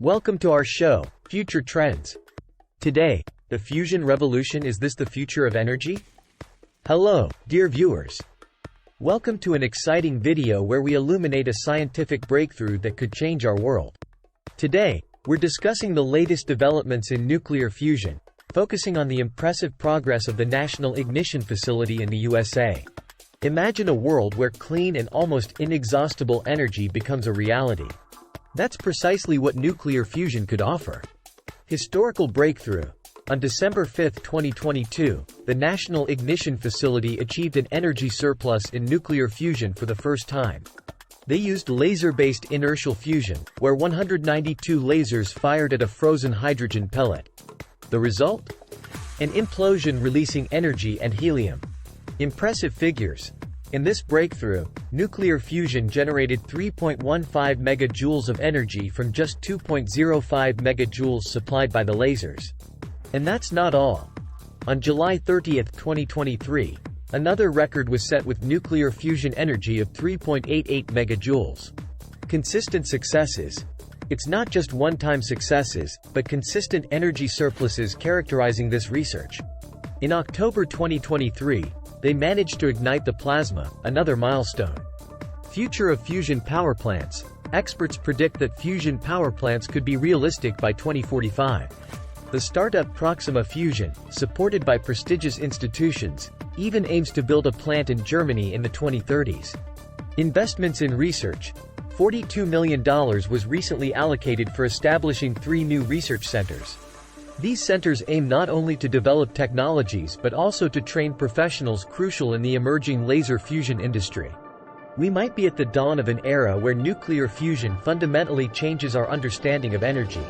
Welcome to our show, Future Trends. Today, the fusion revolution, is this the future of energy? Hello, dear viewers. Welcome to an exciting video where we illuminate a scientific breakthrough that could change our world. Today, we're discussing the latest developments in nuclear fusion, focusing on the impressive progress of the National Ignition Facility in the USA. Imagine a world where clean and almost inexhaustible energy becomes a reality. That's precisely what nuclear fusion could offer. Historical breakthrough. On December 5, 2022, the National Ignition Facility achieved an energy surplus in nuclear fusion for the first time. They used laser-based inertial fusion, where 192 lasers fired at a frozen hydrogen pellet. The result? An implosion releasing energy and helium. Impressive figures. In this breakthrough, nuclear fusion generated 3.15 megajoules of energy from just 2.05 megajoules supplied by the lasers. And that's not all. On July 30, 2023, another record was set with nuclear fusion energy of 3.88 megajoules. Consistent successes. It's not just one-time successes, but consistent energy surpluses characterizing this research. In October 2023, they managed to ignite the plasma, another milestone. Future of fusion power plants. Experts predict that fusion power plants could be realistic by 2045. The startup Proxima Fusion, supported by prestigious institutions, even aims to build a plant in Germany in the 2030s. Investments in research. $42 million was recently allocated for establishing 3 new research centers. These centers aim not only to develop technologies but also to train professionals crucial in the emerging laser fusion industry. We might be at the dawn of an era where nuclear fusion fundamentally changes our understanding of energy.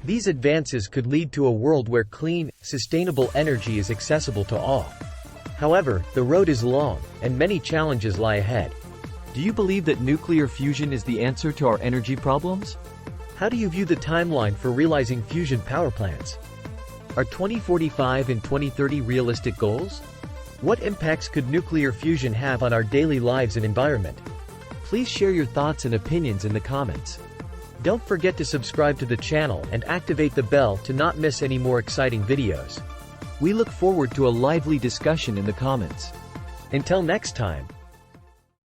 These advances could lead to a world where clean, sustainable energy is accessible to all. However, the road is long, and many challenges lie ahead. Do you believe that nuclear fusion is the answer to our energy problems? How do you view the timeline for realizing fusion power plants? Are 2045 and 2030 realistic goals? What impacts could nuclear fusion have on our daily lives and environment? Please share your thoughts and opinions in the comments. Don't forget to subscribe to the channel and activate the bell to not miss any more exciting videos. We look forward to a lively discussion in the comments. Until next time.